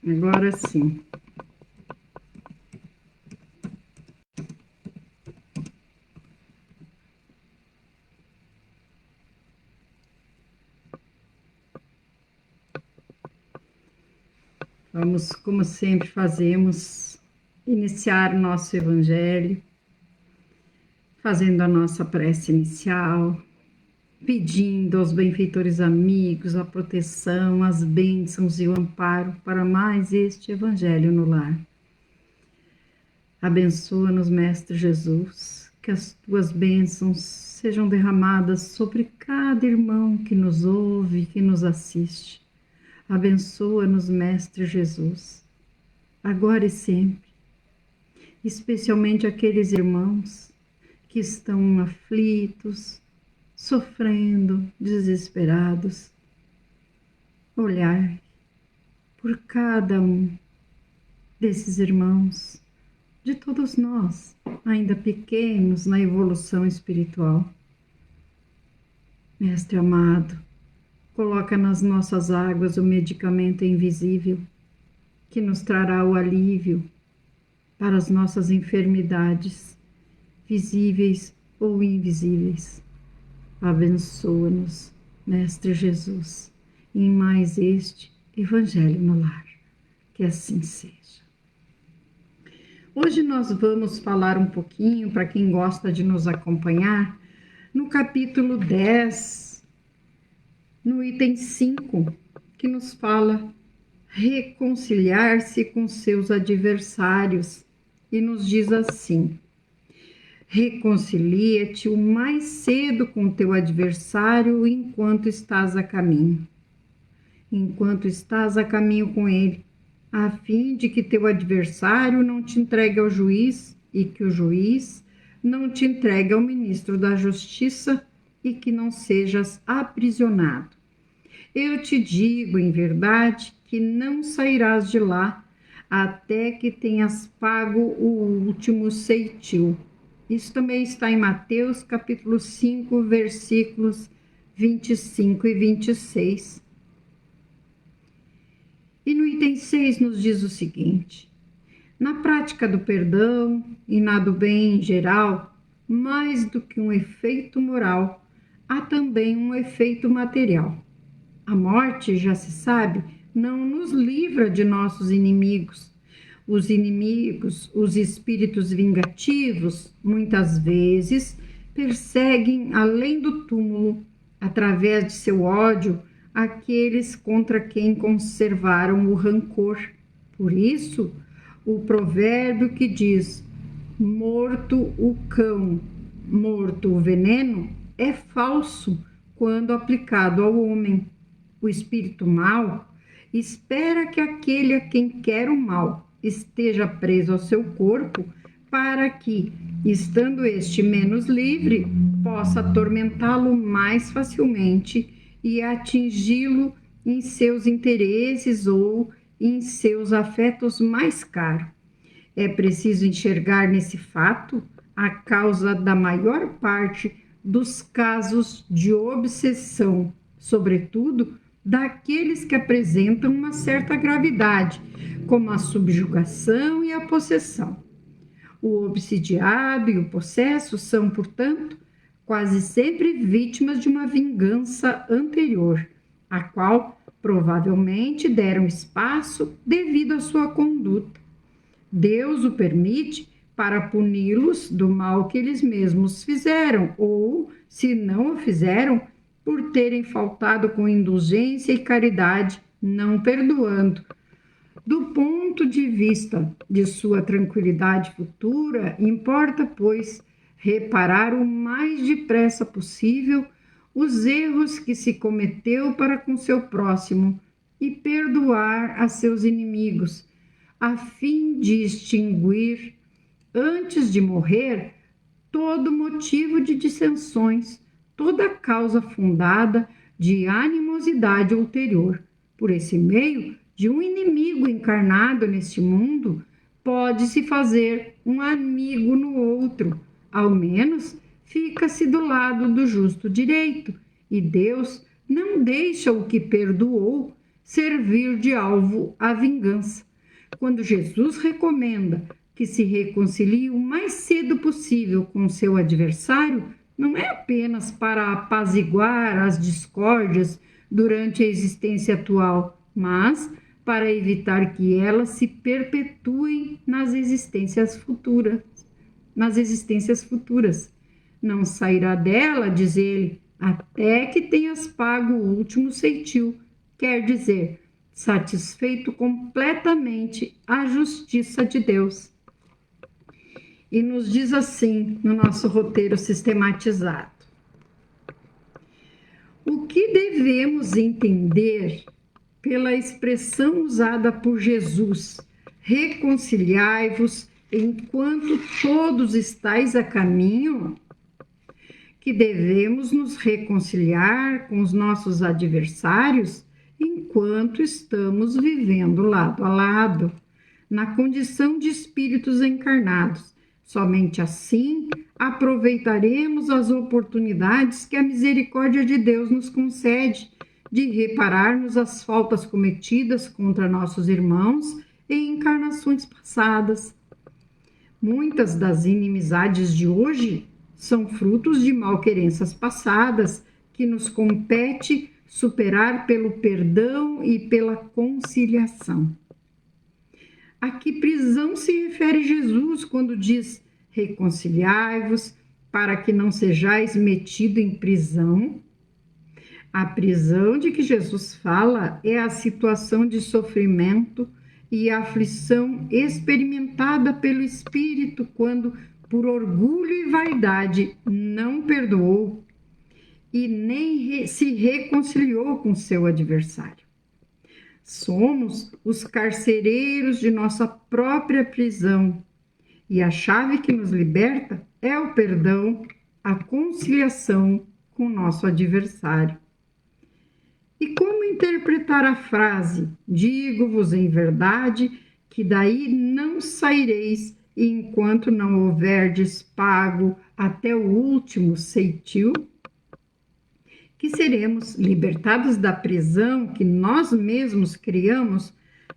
Agora sim. Vamos, como sempre fazemos, iniciar o nosso Evangelho, fazendo a nossa prece inicial, pedindo aos benfeitores amigos a proteção, as bênçãos e o amparo para mais este Evangelho no lar. Abençoa-nos, Mestre Jesus, que as tuas bênçãos sejam derramadas sobre cada irmão que nos ouve, que nos assiste. Abençoa-nos, Mestre Jesus, agora e sempre, especialmente aqueles irmãos que estão aflitos, sofrendo, desesperados. Olhar por cada um desses irmãos, de todos nós, ainda pequenos na evolução espiritual. Mestre amado, coloca nas nossas águas o medicamento invisível que nos trará o alívio para as nossas enfermidades, visíveis ou invisíveis. Abençoa-nos, Mestre Jesus, em mais este Evangelho no lar. Que assim seja. Hoje nós vamos falar um pouquinho, para quem gosta de nos acompanhar, no capítulo 10, no item 5, que nos fala reconciliar-se com seus adversários, e nos diz assim: reconcilia-te o mais cedo com teu adversário enquanto estás a caminho. Enquanto estás a caminho com ele, a fim de que teu adversário não te entregue ao juiz e que o juiz não te entregue ao ministro da justiça e que não sejas aprisionado. Eu te digo, em verdade, que não sairás de lá até que tenhas pago o último ceitil. Isso também está em Mateus, capítulo 5, versículos 25 e 26. E no item 6 nos diz o seguinte: na prática do perdão e na do bem em geral, mais do que um efeito moral, há também um efeito material. A morte, já se sabe, não nos livra de nossos inimigos. Os inimigos, os espíritos vingativos, muitas vezes perseguem além do túmulo, através de seu ódio, aqueles contra quem conservaram o rancor. Por isso, o provérbio que diz: morto o cão, morto o veneno, é falso quando aplicado ao homem. O espírito mau espera que aquele a quem quer o mal esteja preso ao seu corpo, para que, estando este menos livre, possa atormentá-lo mais facilmente e atingi-lo em seus interesses ou em seus afetos mais caros. É preciso enxergar nesse fato a causa da maior parte dos casos de obsessão, sobretudo daqueles que apresentam uma certa gravidade, como a subjugação e a possessão. O obsidiado e o possesso são, portanto, quase sempre vítimas de uma vingança anterior, a qual provavelmente deram espaço devido à sua conduta. Deus o permite para puni-los do mal que eles mesmos fizeram, ou, se não o fizeram, por terem faltado com indulgência e caridade, não perdoando. Do ponto de vista de sua tranquilidade futura, importa, pois, reparar o mais depressa possível os erros que se cometeu para com seu próximo e perdoar a seus inimigos, a fim de extinguir, antes de morrer, todo motivo de dissensões, toda causa fundada de animosidade ulterior. Por esse meio, de um inimigo encarnado neste mundo, pode-se fazer um amigo no outro. Ao menos, fica-se do lado do justo direito, e Deus não deixa o que perdoou servir de alvo à vingança. Quando Jesus recomenda que se reconcilie o mais cedo possível com seu adversário, não é apenas para apaziguar as discórdias durante a existência atual, mas para evitar que elas se perpetuem nas existências futuras. Não sairá dela, diz ele, até que tenhas pago o último ceitil, quer dizer, satisfeito completamente a justiça de Deus. E nos diz assim no nosso roteiro sistematizado: o que devemos entender pela expressão usada por Jesus, reconciliai-vos enquanto todos estáis a caminho? Que devemos nos reconciliar com os nossos adversários enquanto estamos vivendo lado a lado, na condição de espíritos encarnados. Somente assim aproveitaremos as oportunidades que a misericórdia de Deus nos concede de repararmos as faltas cometidas contra nossos irmãos em encarnações passadas. Muitas das inimizades de hoje são frutos de malquerenças passadas que nos compete superar pelo perdão e pela conciliação. A que prisão se refere Jesus quando diz: reconciliai-vos para que não sejais metido em prisão? A prisão de que Jesus fala é a situação de sofrimento e aflição experimentada pelo espírito quando, por orgulho e vaidade, não perdoou e nem se reconciliou com seu adversário. Somos os carcereiros de nossa própria prisão e a chave que nos liberta é o perdão, a conciliação com o nosso adversário. E como interpretar a frase: digo-vos em verdade que daí não saireis enquanto não houverdes pago até o último ceitil? Que seremos libertados da prisão que nós mesmos criamos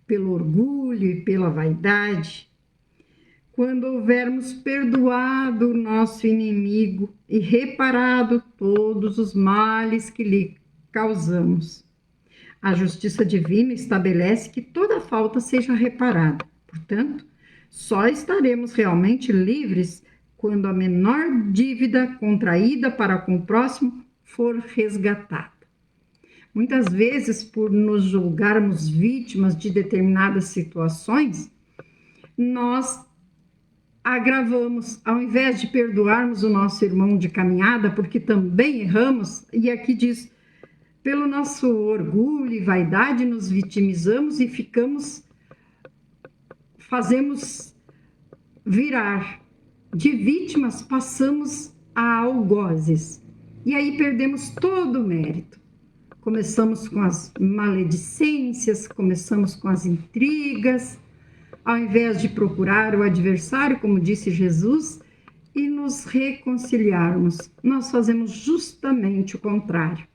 pelo orgulho e pela vaidade, quando houvermos perdoado o nosso inimigo e reparado todos os males que lhe causamos. A justiça divina estabelece que toda falta seja reparada. Portanto, só estaremos realmente livres quando a menor dívida contraída para com o próximo for resgatada. Muitas vezes, por nos julgarmos vítimas de determinadas situações, nós agravamos, ao invés de perdoarmos o nosso irmão de caminhada, porque também erramos, e aqui diz: pelo nosso orgulho e vaidade nos vitimizamos e fazemos virar. De vítimas passamos a algozes. E aí perdemos todo o mérito. Começamos com as maledicências, começamos com as intrigas, ao invés de procurar o adversário, como disse Jesus, e nos reconciliarmos. Nós fazemos justamente o contrário.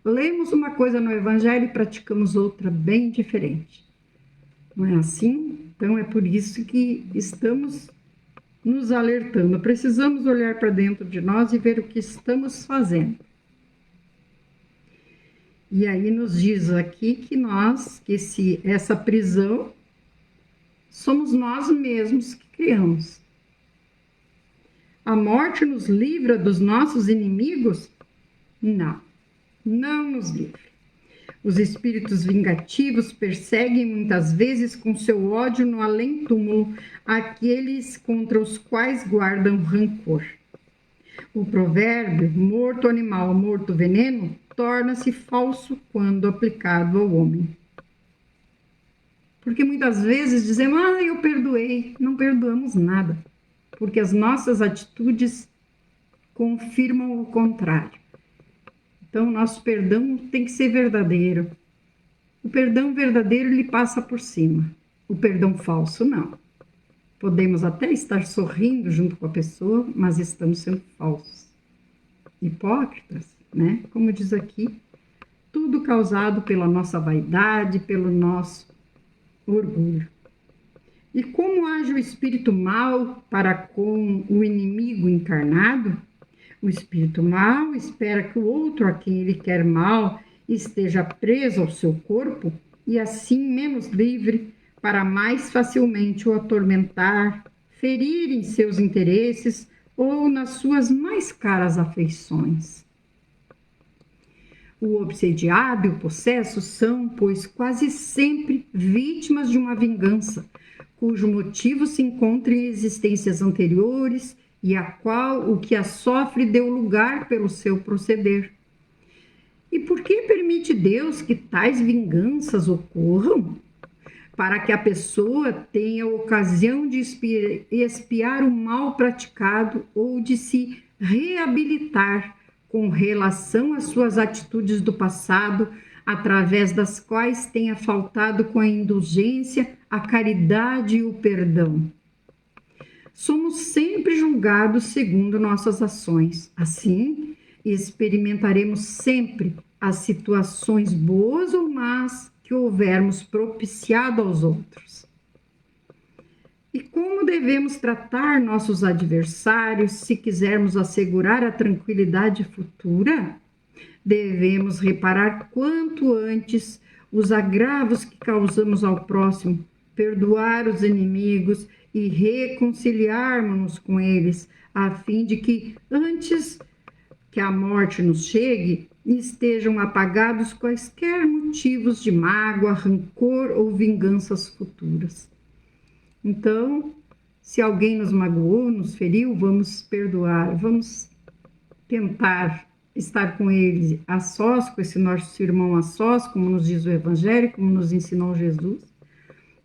Lemos uma coisa no Evangelho e praticamos outra bem diferente. Não é assim? Então é por isso que estamos nos alertando. Precisamos olhar para dentro de nós e ver o que estamos fazendo. E aí nos diz aqui que essa prisão somos nós mesmos que criamos. A morte nos livra dos nossos inimigos? Não nos livra. Os espíritos vingativos perseguem muitas vezes com seu ódio no além-túmulo aqueles contra os quais guardam rancor. O provérbio, morto animal, morto veneno, torna-se falso quando aplicado ao homem. Porque muitas vezes dizemos: eu perdoei. Não perdoamos nada, porque as nossas atitudes confirmam o contrário. Então, o nosso perdão tem que ser verdadeiro. O perdão verdadeiro, ele passa por cima. O perdão falso, não. Podemos até estar sorrindo junto com a pessoa, mas estamos sendo falsos. Hipócritas, né? Como diz aqui, tudo causado pela nossa vaidade, pelo nosso orgulho. E como age o espírito mal para com o inimigo encarnado? O espírito mal espera que o outro a quem ele quer mal esteja preso ao seu corpo e assim menos livre para mais facilmente o atormentar, ferir em seus interesses ou nas suas mais caras afeições. O obsediado e o possesso são, pois, quase sempre vítimas de uma vingança, cujo motivo se encontra em existências anteriores e a qual o que a sofre deu lugar pelo seu proceder. E por que permite Deus que tais vinganças ocorram? Para que a pessoa tenha ocasião de expiar o mal praticado ou de se reabilitar com relação às suas atitudes do passado, através das quais tenha faltado com a indulgência, a caridade e o perdão. Somos sempre julgados segundo nossas ações. Assim, experimentaremos sempre as situações boas ou más que houvermos propiciado aos outros. E como devemos tratar nossos adversários se quisermos assegurar a tranquilidade futura? Devemos reparar quanto antes os agravos que causamos ao próximo, perdoar os inimigos e reconciliarmos-nos com eles, a fim de que, antes que a morte nos chegue, estejam apagados quaisquer motivos de mágoa, rancor ou vinganças futuras. Então, se alguém nos magoou, nos feriu, vamos perdoar, vamos tentar estar com ele a sós, com esse nosso irmão a sós, como nos diz o Evangelho, como nos ensinou Jesus,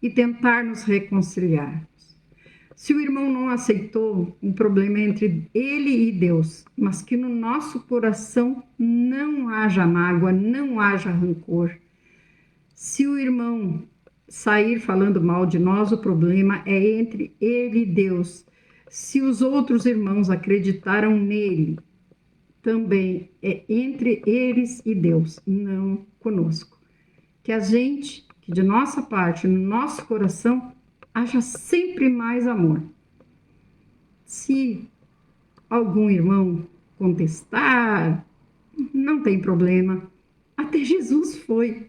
e tentar nos reconciliar. Se o irmão não aceitou, um problema é entre ele e Deus, mas que no nosso coração não haja mágoa, não haja rancor. Se o irmão sair falando mal de nós, o problema é entre ele e Deus. Se os outros irmãos acreditaram nele, também é entre eles e Deus, não conosco. Que a gente, que de nossa parte, no nosso coração, haja sempre mais amor. Se algum irmão contestar, não tem problema. Até Jesus foi.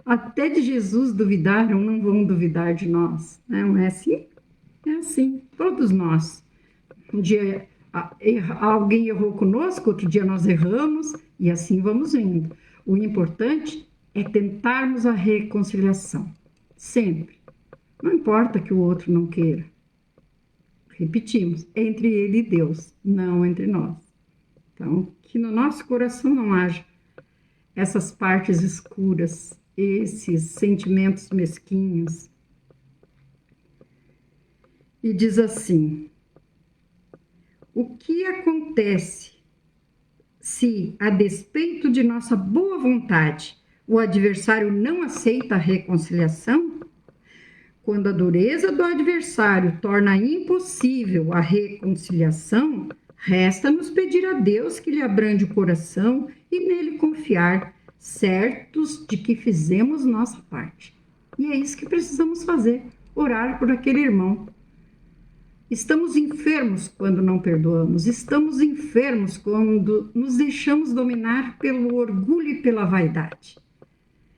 Até de Jesus duvidaram, não vão duvidar de nós. Não é assim? É assim, todos nós. Um dia alguém errou conosco, outro dia nós erramos, e assim vamos indo. O importante é tentarmos a reconciliação, sempre. Não importa que o outro não queira. Repetimos, é entre ele e Deus, não entre nós. Então, que no nosso coração não haja essas partes escuras, esses sentimentos mesquinhos. E diz assim: o que acontece se, a despeito de nossa boa vontade, o adversário não aceita a reconciliação? Quando a dureza do adversário torna impossível a reconciliação, resta-nos pedir a Deus que lhe abrande o coração e nele confiar, certos de que fizemos nossa parte. E é isso que precisamos fazer, orar por aquele irmão. Estamos enfermos quando não perdoamos, estamos enfermos quando nos deixamos dominar pelo orgulho e pela vaidade.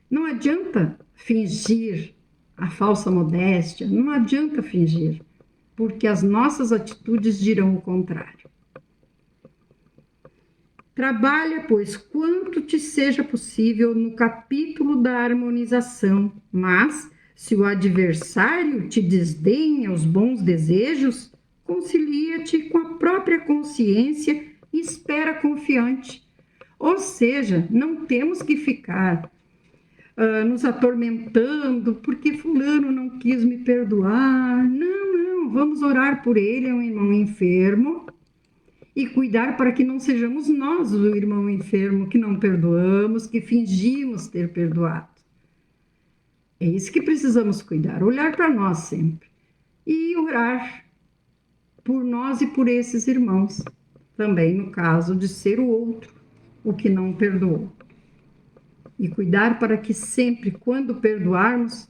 Não adianta fingir a falsa modéstia, não adianta fingir, porque as nossas atitudes dirão o contrário. Trabalha, pois, quanto te seja possível no capítulo da harmonização, mas, se o adversário te desdenha os bons desejos, concilia-te com a própria consciência e espera confiante. Ou seja, não temos que ficar nos atormentando porque fulano não quis me perdoar. Não, vamos orar por ele, é um irmão enfermo, e cuidar para que não sejamos nós o irmão enfermo que não perdoamos, que fingimos ter perdoado. É isso que precisamos cuidar, olhar para nós sempre e orar por nós e por esses irmãos, também no caso de ser o outro o que não perdoou. e cuidar para que sempre, quando perdoarmos,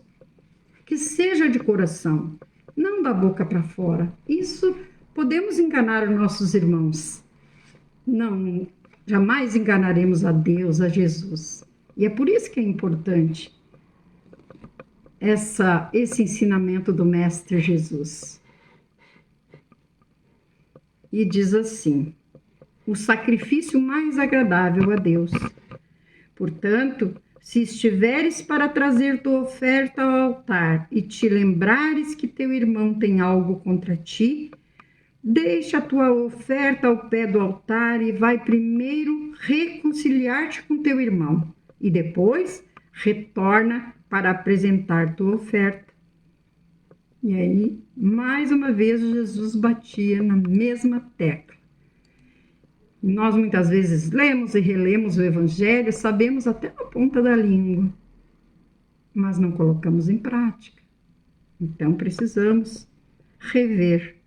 que seja de coração, não da boca para fora. Isso podemos enganar os nossos irmãos. Não, jamais enganaremos a Deus, a Jesus. E é por isso que é importante esse ensinamento do Mestre Jesus. E diz assim: o sacrifício mais agradável a Deus. Portanto, se estiveres para trazer tua oferta ao altar e te lembrares que teu irmão tem algo contra ti, deixa a tua oferta ao pé do altar e vai primeiro reconciliar-te com teu irmão, e depois retorna para apresentar tua oferta. E aí, mais uma vez, Jesus batia na mesma tecla. Nós muitas vezes lemos e relemos o Evangelho, sabemos até na ponta da língua, mas não colocamos em prática. Então precisamos rever.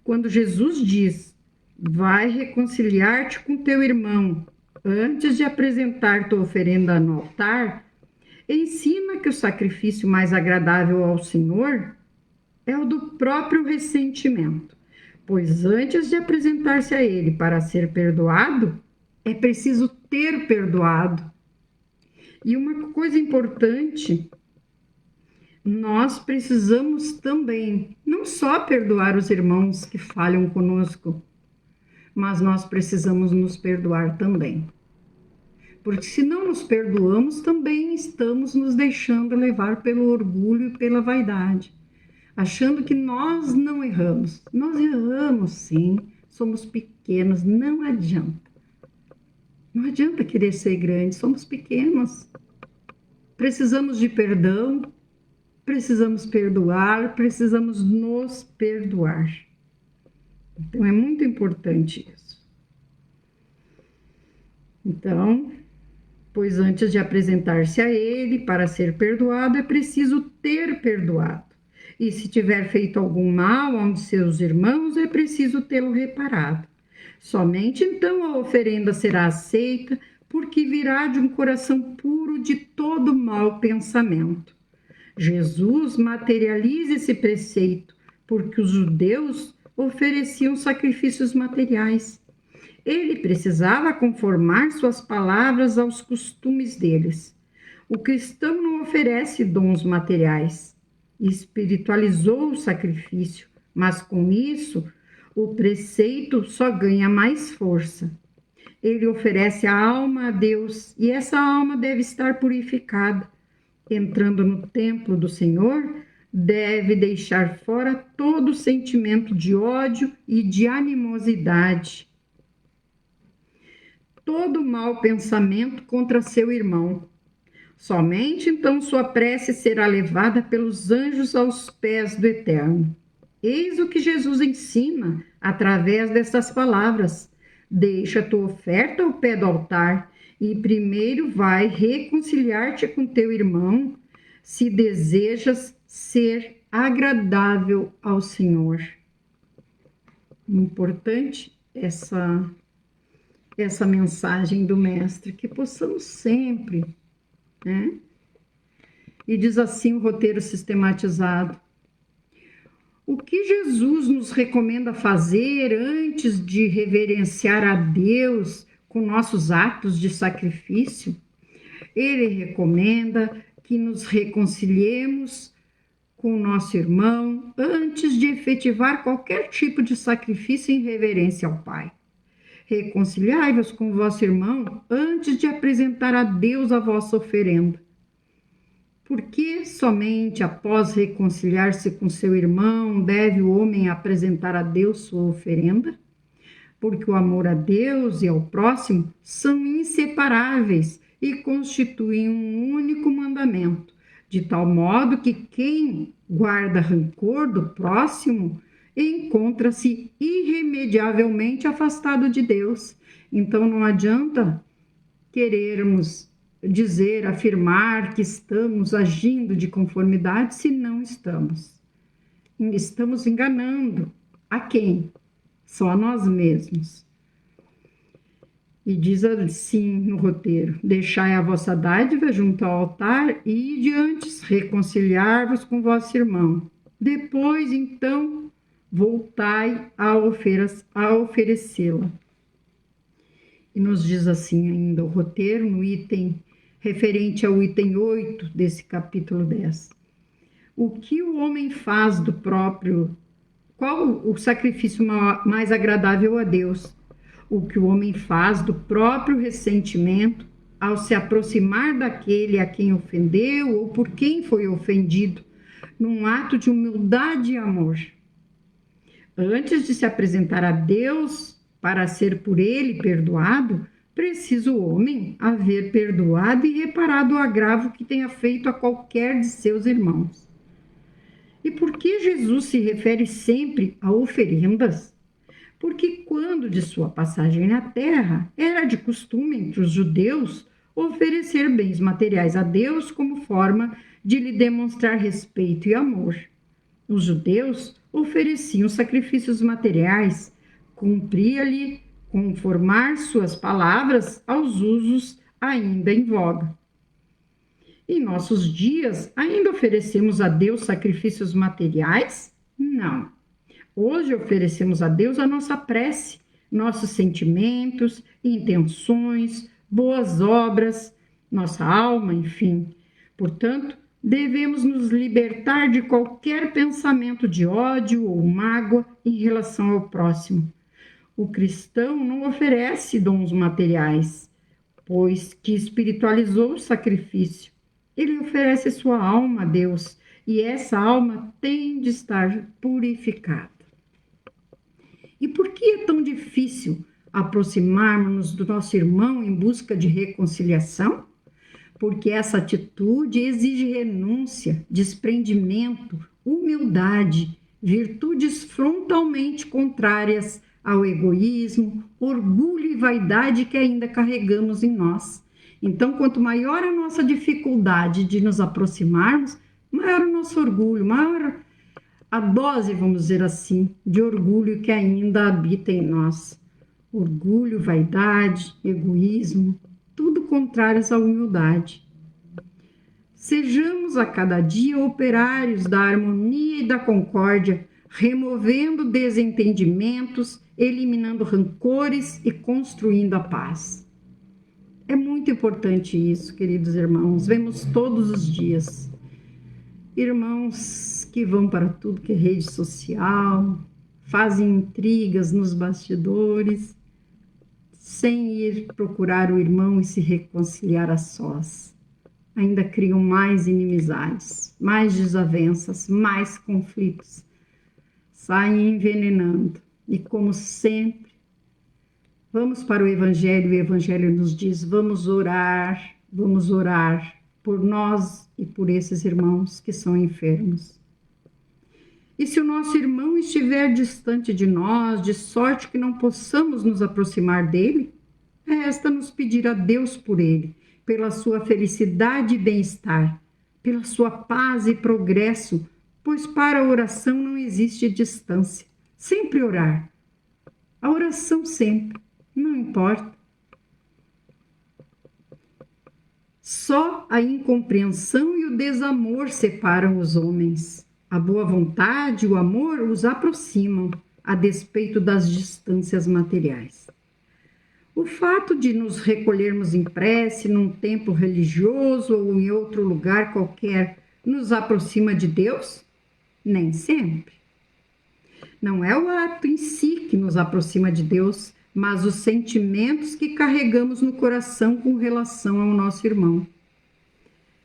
Quando Jesus diz, vai reconciliar-te com teu irmão antes de apresentar tua oferenda no altar, ensina que o sacrifício mais agradável ao Senhor é o do próprio ressentimento. Pois antes de apresentar-se a Ele para ser perdoado, é preciso ter perdoado. E uma coisa importante, nós precisamos também não só perdoar os irmãos que falham conosco, mas nós precisamos nos perdoar também. Porque se não nos perdoamos, também estamos nos deixando levar pelo orgulho e pela vaidade, achando que nós não erramos. Nós erramos, sim, somos pequenos, não adianta. Não adianta querer ser grande, somos pequenos. Precisamos de perdão, precisamos perdoar, precisamos nos perdoar. Então, é muito importante isso. Então, pois antes de apresentar-se a Ele para ser perdoado, é preciso ter perdoado. E se tiver feito algum mal a um de seus irmãos, é preciso tê-lo reparado. Somente então a oferenda será aceita, porque virá de um coração puro de todo mau pensamento. Jesus materializa esse preceito, porque os judeus ofereciam sacrifícios materiais. Ele precisava conformar suas palavras aos costumes deles. O cristão não oferece dons materiais. Espiritualizou o sacrifício, mas com isso o preceito só ganha mais força. Ele oferece a alma a Deus e essa alma deve estar purificada. Entrando no templo do Senhor, deve deixar fora todo sentimento de ódio e de animosidade, todo mau pensamento contra seu irmão. Somente então sua prece será levada pelos anjos aos pés do Eterno. Eis o que Jesus ensina através dessas palavras: deixa a tua oferta ao pé do altar e primeiro vai reconciliar-te com teu irmão, se desejas ser agradável ao Senhor. Importante essa mensagem do Mestre, que possamos sempre, né? E diz assim o roteiro sistematizado: o que Jesus nos recomenda fazer antes de reverenciar a Deus com nossos atos de sacrifício? Ele recomenda que nos reconciliemos com o nosso irmão antes de efetivar qualquer tipo de sacrifício em reverência ao Pai. Reconciliai-vos com o vosso irmão antes de apresentar a Deus a vossa oferenda. Porque somente após reconciliar-se com seu irmão deve o homem apresentar a Deus sua oferenda? Porque o amor a Deus e ao próximo são inseparáveis e constituem um único mandamento, de tal modo que quem guarda rancor do próximo encontra-se irremediavelmente afastado de Deus. Então não adianta querermos dizer, afirmar que estamos agindo de conformidade se não estamos. Estamos enganando a quem? Só a nós mesmos. E diz assim no roteiro: deixai a vossa dádiva junto ao altar e de antes reconciliar-vos com vosso irmão. Depois, então, voltai a oferecê-la. E nos diz assim ainda o roteiro, no item referente ao item 8 desse capítulo 10. O que o homem faz do próprio... Qual o sacrifício mais agradável a Deus? O que o homem faz do próprio ressentimento ao se aproximar daquele a quem ofendeu ou por quem foi ofendido, num ato de humildade e amor. Antes de se apresentar a Deus para ser por ele perdoado, precisa o homem haver perdoado e reparado o agravo que tenha feito a qualquer de seus irmãos. E por que Jesus se refere sempre a oferendas? Porque quando de sua passagem na terra, era de costume entre os judeus oferecer bens materiais a Deus como forma de lhe demonstrar respeito e amor. Os judeus ofereciam sacrifícios materiais, cumpria-lhe conformar suas palavras aos usos ainda em voga. Em nossos dias, ainda oferecemos a Deus sacrifícios materiais? Não. Hoje oferecemos a Deus a nossa prece, nossos sentimentos, intenções, boas obras, nossa alma, enfim. Portanto, devemos nos libertar de qualquer pensamento de ódio ou mágoa em relação ao próximo. O cristão não oferece dons materiais, pois que espiritualizou o sacrifício. Ele oferece sua alma a Deus, e essa alma tem de estar purificada. E por que é tão difícil aproximarmos do nosso irmão em busca de reconciliação? Porque essa atitude exige renúncia, desprendimento, humildade, virtudes frontalmente contrárias ao egoísmo, orgulho e vaidade que ainda carregamos em nós. Então, quanto maior a nossa dificuldade de nos aproximarmos, maior o nosso orgulho, maior a dose, vamos dizer assim, de orgulho que ainda habita em nós. Orgulho, vaidade, egoísmo, tudo contrários à humildade. Sejamos a cada dia operários da harmonia e da concórdia, removendo desentendimentos, eliminando rancores e construindo a paz. É muito importante isso, queridos irmãos. Vemos todos os dias irmãos que vão para tudo que é rede social, fazem intrigas nos bastidores, sem ir procurar o irmão e se reconciliar a sós. Ainda criam mais inimizades, mais desavenças, mais conflitos. Saem envenenando. E como sempre, vamos para o Evangelho nos diz, vamos orar por nós e por esses irmãos que são enfermos. E se o nosso irmão estiver distante de nós, de sorte que não possamos nos aproximar dele, resta-nos pedir a Deus por ele, pela sua felicidade e bem-estar, pela sua paz e progresso, pois para a oração não existe distância. Sempre orar. A oração sempre, não importa. Só a incompreensão e o desamor separam os homens. A boa vontade e o amor os aproximam, a despeito das distâncias materiais. O fato de nos recolhermos em prece num templo religioso ou em outro lugar qualquer nos aproxima de Deus? Nem sempre. Não é o ato em si que nos aproxima de Deus, mas os sentimentos que carregamos no coração com relação ao nosso irmão.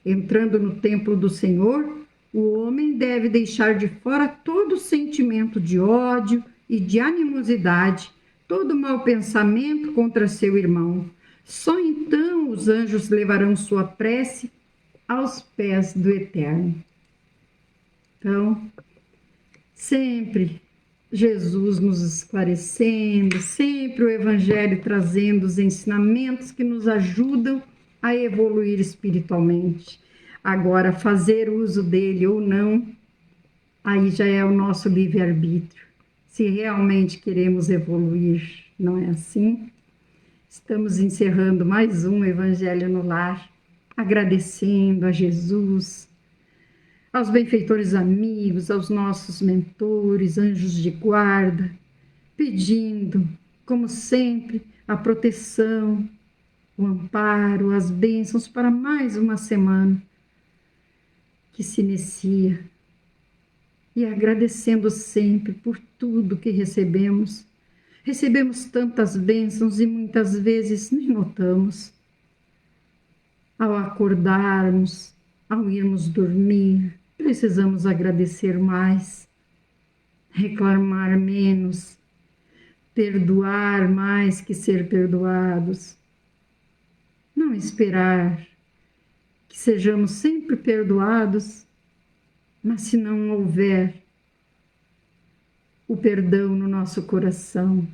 Entrando no templo do Senhor, o homem deve deixar de fora todo sentimento de ódio e de animosidade, todo mau pensamento contra seu irmão. Só então os anjos levarão sua prece aos pés do Eterno. Então, sempre Jesus nos esclarecendo, sempre o Evangelho trazendo os ensinamentos que nos ajudam a evoluir espiritualmente. Agora, fazer uso dele ou não, aí já é o nosso livre-arbítrio. Se realmente queremos evoluir, não é assim? Estamos encerrando mais um Evangelho no Lar, agradecendo a Jesus, aos benfeitores amigos, aos nossos mentores, anjos de guarda, pedindo, como sempre, a proteção, o amparo, as bênçãos para mais uma semana que se inicia. E agradecendo sempre por tudo que recebemos. Recebemos tantas bênçãos e muitas vezes nem notamos. Ao acordarmos, ao irmos dormir, precisamos agradecer mais, reclamar menos, perdoar mais que ser perdoados. Não esperar que sejamos sempre perdoados, mas se não houver o perdão no nosso coração,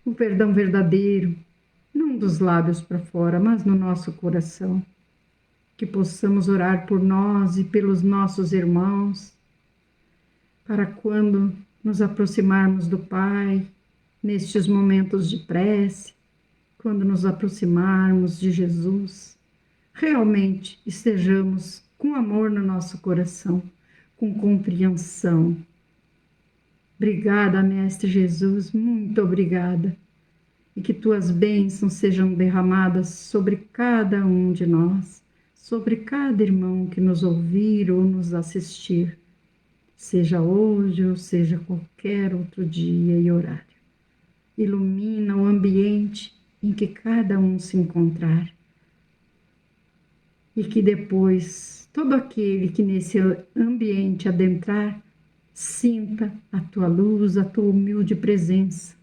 o perdão verdadeiro, não dos lábios para fora, mas no nosso coração, que possamos orar por nós e pelos nossos irmãos, para quando nos aproximarmos do Pai, nestes momentos de prece, quando nos aproximarmos de Jesus, realmente estejamos com amor no nosso coração, com compreensão. Obrigada, Mestre Jesus, muito obrigada. E que tuas bênçãos sejam derramadas sobre cada um de nós, sobre cada irmão que nos ouvir ou nos assistir, seja hoje ou seja qualquer outro dia e horário. Ilumina o ambiente em que cada um se encontrar. E que depois, todo aquele que nesse ambiente adentrar, sinta a tua luz, a tua humilde presença.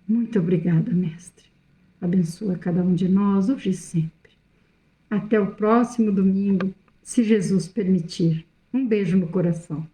Muito obrigada, Mestre. Abençoa cada um de nós, hoje e sempre. Até o próximo domingo, se Jesus permitir. Um beijo no coração.